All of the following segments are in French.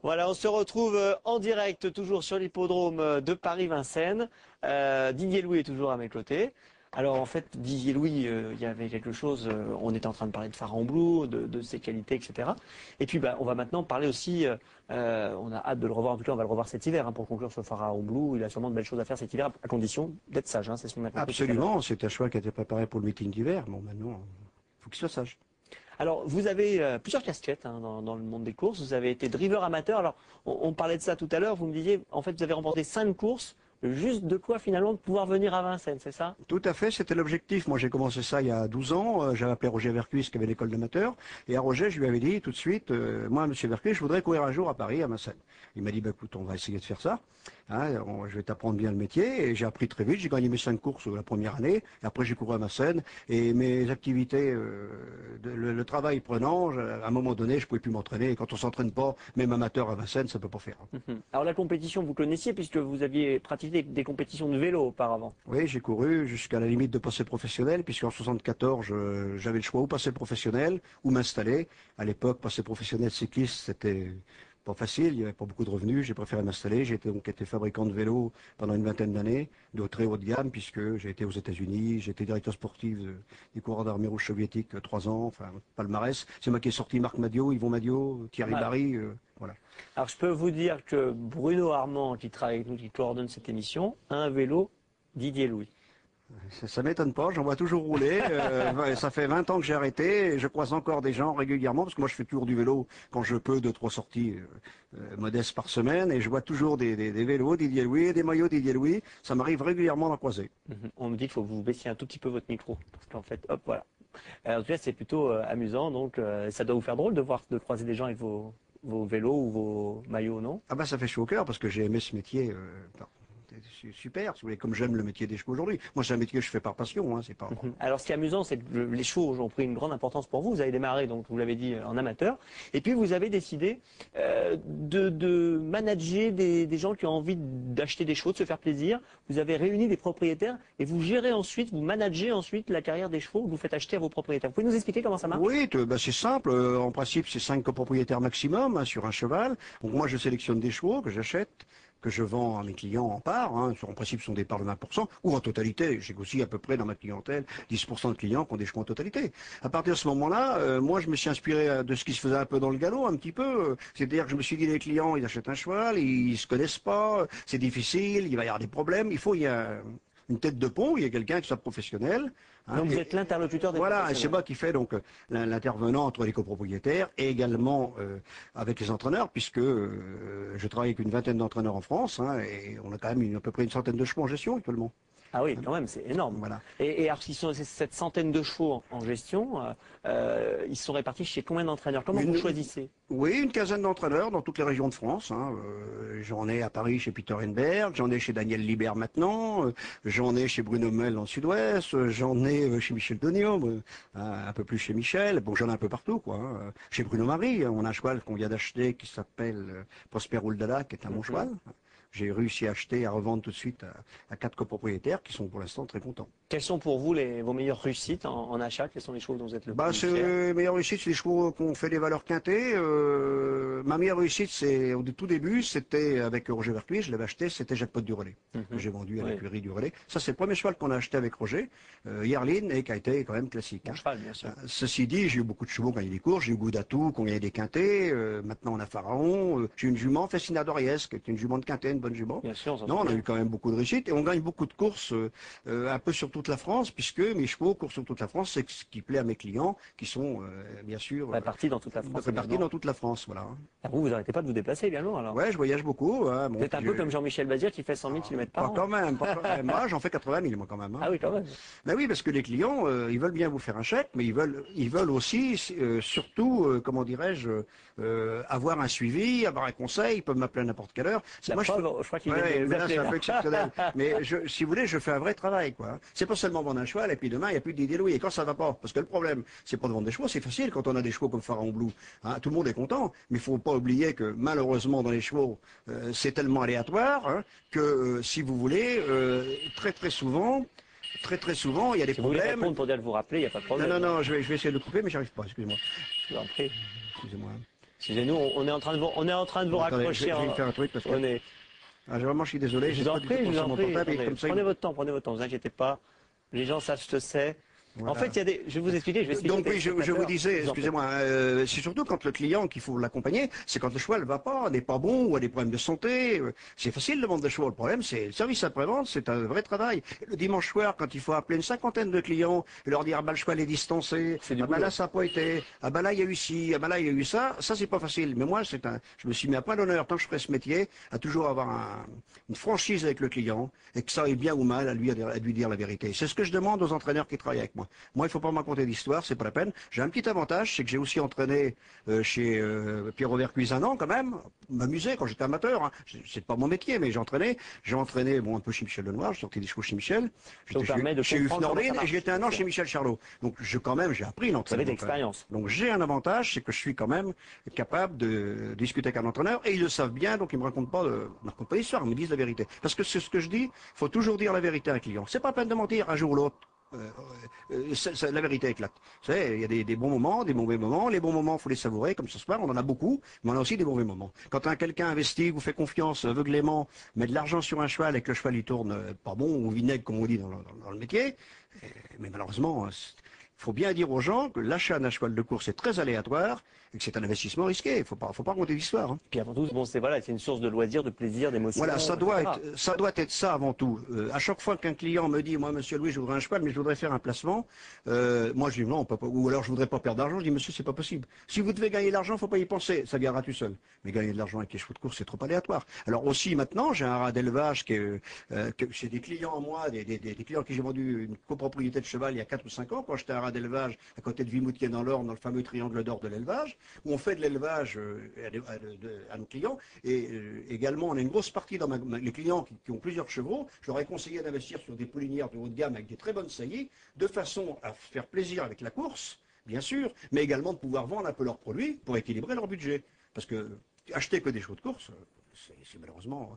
Voilà, on se retrouve en direct, toujours sur l'hippodrome de Paris-Vincennes. Didier Louis est toujours à mes côtés. Alors en fait, Didier Louis, il y avait quelque chose, on était en train de parler de Pharaon Blue, de ses qualités, etc. Et puis on va maintenant parler aussi, on a hâte de le revoir, en tout cas on va le revoir cet hiver pour conclure ce Pharaon Blue. Il a sûrement de belles choses à faire cet hiver, à condition d'être sage, c'est ce qu'on a compris tout à l'heure. Absolument, c'est un choix qui a été préparé pour le meeting d'hiver. Bon, maintenant, il faut qu'il soit sage. Alors, vous avez plusieurs casquettes dans le monde des courses. Vous avez été driver amateur. Alors, on parlait de ça tout à l'heure. Vous me disiez, en fait, vous avez remporté 5 courses, juste de quoi finalement de pouvoir venir à Vincennes, c'est ça? Tout à fait, c'était l'objectif. Moi, j'ai commencé ça il y a 12 ans. J'avais appelé Roger Vercuis, qui avait l'école d'amateur. Et à Roger, je lui avais dit tout de suite, moi, monsieur Vercuis, je voudrais courir un jour à Paris, à Vincennes. Il m'a dit, bah, écoute, on va essayer de faire ça. Je vais t'apprendre bien le métier. Et j'ai appris très vite. J'ai gagné mes 5 courses la première année. Et après, j'ai couru à Vincennes. Et mes activités, le travail prenant, à un moment donné, je pouvais plus m'entraîner. Et quand on s'entraîne pas, même amateur à Vincennes, ça peut pas faire. Alors, la compétition, vous connaissiez puisque vous aviez pratiqué des compétitions de vélo auparavant. Oui, j'ai couru jusqu'à la limite de passer professionnel, puisqu'en 74, j'avais le choix ou passer professionnel ou m'installer. À l'époque, passer professionnel cycliste, c'était pas facile, il n'y avait pas beaucoup de revenus, j'ai préféré m'installer. J'ai été fabricant de vélos pendant une vingtaine d'années, de très haut de gamme, puisque j'ai été aux États-Unis, j'ai été directeur sportif des coureurs d'armée rouge soviétique 3 ans, enfin, palmarès. C'est moi qui ai sorti Marc Madio, Yvon Madio, Thierry Barry, voilà. Alors, je peux vous dire que Bruno Armand, qui travaille avec nous, qui coordonne cette émission, a un vélo Didier Louis. Ça m'étonne pas, j'en vois toujours rouler. Ça fait 20 ans que j'ai arrêté et je croise encore des gens régulièrement parce que moi je fais toujours du vélo quand je peux, 2-3 sorties modestes par semaine et je vois toujours des vélos Didier Louis, des maillots Didier Louis. Ça m'arrive régulièrement d'en croiser. On me dit qu'il faut que vous baissiez un tout petit peu votre micro parce qu'en fait, hop, voilà. En tout cas, c'est plutôt amusant, donc ça doit vous faire drôle de croiser des gens avec vos vélos ou vos maillots, non? Ah bah ça fait chaud au cœur parce que j'ai aimé ce métier. C'est super, si vous voulez, comme j'aime le métier des chevaux aujourd'hui. Moi, c'est un métier que je fais par passion, c'est pas. Alors, ce qui est amusant, c'est que les chevaux ont pris une grande importance pour vous. Vous avez démarré, donc vous l'avez dit, en amateur, et puis vous avez décidé de manager des gens qui ont envie d'acheter des chevaux, de se faire plaisir. Vous avez réuni des propriétaires et vous gérez ensuite, vous managez ensuite la carrière des chevaux que vous faites acheter à vos propriétaires. Vous pouvez nous expliquer comment ça marche? Oui, c'est simple. En principe, c'est 5 copropriétaires maximum sur un cheval. Donc moi, je sélectionne des chevaux que j'achète, que je vends à mes clients en part, en principe ce sont des parts de 20%, ou en totalité. J'ai aussi à peu près dans ma clientèle 10% de clients qui ont des chevaux en totalité. À partir de ce moment-là, moi je me suis inspiré de ce qui se faisait un peu dans le galop, un petit peu. C'est-à-dire que je me suis dit, les clients, ils achètent un cheval, ils se connaissent pas, c'est difficile, il va y avoir des problèmes, il y a une tête de pont, il y a quelqu'un qui soit professionnel. Donc vous êtes l'interlocuteur des Voilà, professionnels. c'est moi qui fais donc l'intervenant entre les copropriétaires et également avec les entraîneurs, puisque je travaille avec une vingtaine d'entraîneurs en France, et on a quand même à peu près une centaine de chevaux en gestion actuellement. Ah oui, quand même, c'est énorme. Voilà. Et alors, s'ils sont cette centaine de chevaux en gestion, ils sont répartis chez combien d'entraîneurs? Comment vous choisissez? Oui, une quinzaine d'entraîneurs dans toutes les régions de France. J'en ai à Paris chez Peter Henberg, j'en ai chez Daniel Libert maintenant, j'en ai chez Bruno Mel dans le Sud-Ouest, j'en ai chez Michel Donium, un peu plus chez Michel. Bon, j'en ai un peu partout, quoi. Chez Bruno Marie, on a un cheval qu'on vient d'acheter qui s'appelle Prosper Ouldala, qui est un bon cheval. J'ai réussi à acheter, à revendre tout de suite à 4 copropriétaires qui sont pour l'instant très contents. Quelles sont pour vous vos meilleures réussites en achat? Quels sont les chevaux dont vous êtes le plus fier? Les meilleures réussites, c'est les chevaux qu'on fait des valeurs quintées. Ma meilleure réussite, c'est au tout début, c'était avec Roger Vercuis, je l'avais acheté, c'était Jackpot du Relais, que j'ai vendu à l'écurie du Relais. Ça, c'est le premier cheval qu'on a acheté avec Roger, Yerline, et qui a été quand même classique. Bon cheval, bien sûr. Ceci dit, j'ai eu beaucoup de chevaux qui ont gagné des courses, j'ai eu Goudatou, qui ont gagné des quintées, maintenant on a Pharaon, j'ai une jument Fessina d'Oriès, qui est une jument de quintet, une bonne jument. Bien sûr, Non, on a eu quand même beaucoup de réussites et on gagne beaucoup de courses un peu sur toute la France, puisque mes chevaux courent sur toute la France, c'est ce qui plaît à mes clients, qui sont bien sûr répartis dans toute la France. Répartis dans toute la France, voilà. Ah, vous n'arrêtez pas de vous déplacer également alors? Ouais, je voyage beaucoup. Vous êtes un peu comme Jean-Michel Bazir qui fait 100 000 km par an. Pas quand même, moi j'en fais 80 000 moi quand même. Ah oui, quand même. Ben oui, parce que les clients, ils veulent bien vous faire un chèque, mais ils veulent aussi, surtout, comment dirais-je, avoir un suivi, avoir un conseil, ils peuvent m'appeler à n'importe quelle heure. Moi, je crois qu'il ouais, est là, c'est un peu exceptionnel. Mais si vous voulez, je fais un vrai travail, quoi. C'est pas seulement vendre un cheval et puis demain il n'y a plus de Didier Louis. Et quand ça va pas, parce que le problème, c'est pas de vendre des chevaux, c'est facile quand on a des chevaux comme Pharaon Blue. Tout le monde est content, mais il faut pas oublier que malheureusement dans les chevaux, c'est tellement aléatoire que si vous voulez, très très souvent, il y a des Si vous voulez problèmes. répondre pour dire de vous rappeler, il n'y a pas de problème. Non, je vais essayer de le couper, mais j'arrive pas. Excusez-moi. Je vous en prie. Excusez-moi. Excusez-nous, on est en train de vous Attendez, raccrocher. je vais lui faire un truc parce que On est... vraiment, je suis désolé. Je vous en pas du tout prie, je vous pensé à en mon prie. portable et Attendez, comme ça, prenez votre temps, vous inquiétez pas. Les gens savent ce que c'est. Voilà. En fait, il y a des... je vais vous expliquer, je vais expliquer. Donc oui, je vous disais, Je vous en prie. excusez-moi, c'est surtout quand le client qu'il faut l'accompagner, c'est quand le cheval ne va pas, n'est pas bon ou a des problèmes de santé. C'est facile de vendre des chevaux. Le problème, c'est le service après-vente, c'est un vrai travail. Et le dimanche soir, quand il faut appeler une cinquantaine de clients et leur dire, ah bah, le cheval est distancé, C'est du ah bah boulot. là ça n'a pas été, ah bah là il y a eu ci, ah bah là il y a eu ça c'est pas facile. Mais moi, je me suis mis à point d'honneur tant que je ferai ce métier, à toujours avoir une franchise avec le client et que ça aille bien ou mal à lui dire la vérité. C'est ce que je demande aux entraîneurs qui travaillent avec moi. Moi, il faut pas raconter d'histoire, c'est pas la peine. J'ai un petit avantage, c'est que j'ai aussi entraîné chez Pierre-Robert Cuise un an quand même, m'amuser quand j'étais amateur. Hein. C'est pas mon métier, mais j'ai entraîné bon un peu chez Michel Lenoir, j'ai sorti des chevaux chez Michel. Ça vous permet de Chez Hugues comprendre comment ça Nordin et marche. j'étais un an chez Michel Charlot. Donc quand même, j'ai appris Vous avez l'entraînement. de l'expérience. Donc j'ai un avantage, c'est que je suis quand même capable de discuter avec un entraîneur et ils le savent bien, donc ils me racontent pas l'histoire, ils me disent la vérité. Parce que c'est ce que je dis, il faut toujours dire la vérité à un client. C'est pas la peine de mentir un jour ou l'autre. La vérité éclate. Vous savez, il y a des bons moments, des mauvais moments. Les bons moments, il faut les savourer, comme ce soir, on en a beaucoup, mais on a aussi des mauvais moments. Quand quelqu'un investit, vous fait confiance aveuglément, met de l'argent sur un cheval et que le cheval il tourne pas bon, ou vinaigre, comme on dit dans le métier, mais malheureusement, il faut bien dire aux gens que l'achat d'un cheval de course est très aléatoire et que c'est un investissement risqué. Il faut pas raconter d'histoire. Hein. Puis avant tout, bon, c'est une source de loisirs, de plaisir, d'émotion. Voilà, ça doit etc. être ça avant tout. À chaque fois qu'un client me dit, moi, monsieur Louis, je voudrais un cheval, mais je voudrais faire un placement, moi, je dis non, on peut pas, ou alors je voudrais pas perdre d'argent. Je dis, monsieur, c'est pas possible. Si vous devez gagner de l'argent, faut pas y penser. Ça viendra tout seul. Mais gagner de l'argent avec les chevaux de course, c'est trop aléatoire. Alors aussi, maintenant, j'ai un rat d'élevage que c'est des clients à moi, des clients à qui j'ai vendu une copropriété de cheval il y a 4 ou 5 ans, quand j'étais un rat d'élevage à côté de Vimoutier dans l'Orne, dans le fameux triangle d'or de l'élevage, où on fait de l'élevage à nos clients. Et également, on a une grosse partie dans les clients qui ont plusieurs chevaux. Je leur ai conseillé d'investir sur des poulinières de haut de gamme avec des très bonnes saillies, de façon à faire plaisir avec la course, bien sûr, mais également de pouvoir vendre un peu leurs produits pour équilibrer leur budget. Parce que acheter que des chevaux de course, c'est malheureusement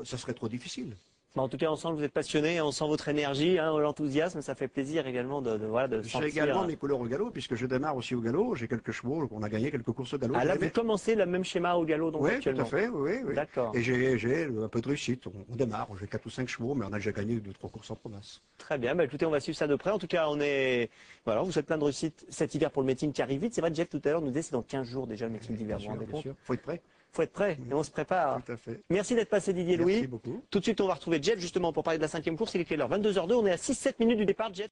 ça serait trop difficile. En tout cas, on sent que vous êtes passionné, on sent votre énergie, hein, l'enthousiasme, ça fait plaisir également de J'ai sentir. également mes couleurs au galop, puisque je démarre aussi au galop. J'ai quelques chevaux, on a gagné quelques courses au galop. Ah là, vous commencez le même schéma au galop donc Oui, actuellement. tout à fait, oui. D'accord. Et j'ai un peu de réussite. On démarre, j'ai 4 ou 5 chevaux, mais on a déjà gagné 2-3 courses en province. Très bien, bah, écoutez, on va suivre ça de près. En tout cas, voilà, vous souhaite plein de réussite cet hiver pour le meeting qui arrive vite. C'est vrai, Jeff tout à l'heure nous disait c'est dans 15 jours déjà le meeting d'hiver. Vous vous rendez Bien compte ? sûr. Faut être prêt. Faut être prêt et on se prépare. Tout à fait. Merci d'être passé Didier Merci Louis. beaucoup. Tout de suite, on va retrouver Jeff justement pour parler de la 5e course. Il est quelle heure ? 22h02, on est à 6-7 minutes du départ, Jeff.